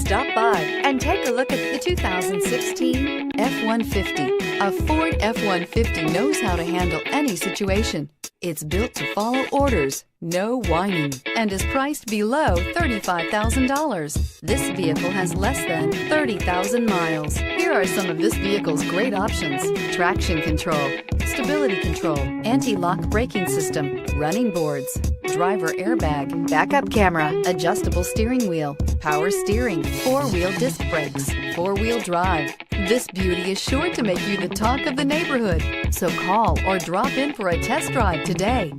Stop by and take a look at the 2016 F-150. A Ford F-150 knows how to handle any situation. It's built to follow orders, no whining, and is priced below $35,000. This vehicle has less than 30,000 miles. Here are some of this vehicle's great options: traction control, stability control, anti-lock braking system, running boards, driver airbag, backup camera, adjustable steering wheel, power steering, four-wheel disc brakes, four-wheel drive. This beauty is sure to make you the talk of the neighborhood. So call or drop in for a test drive today.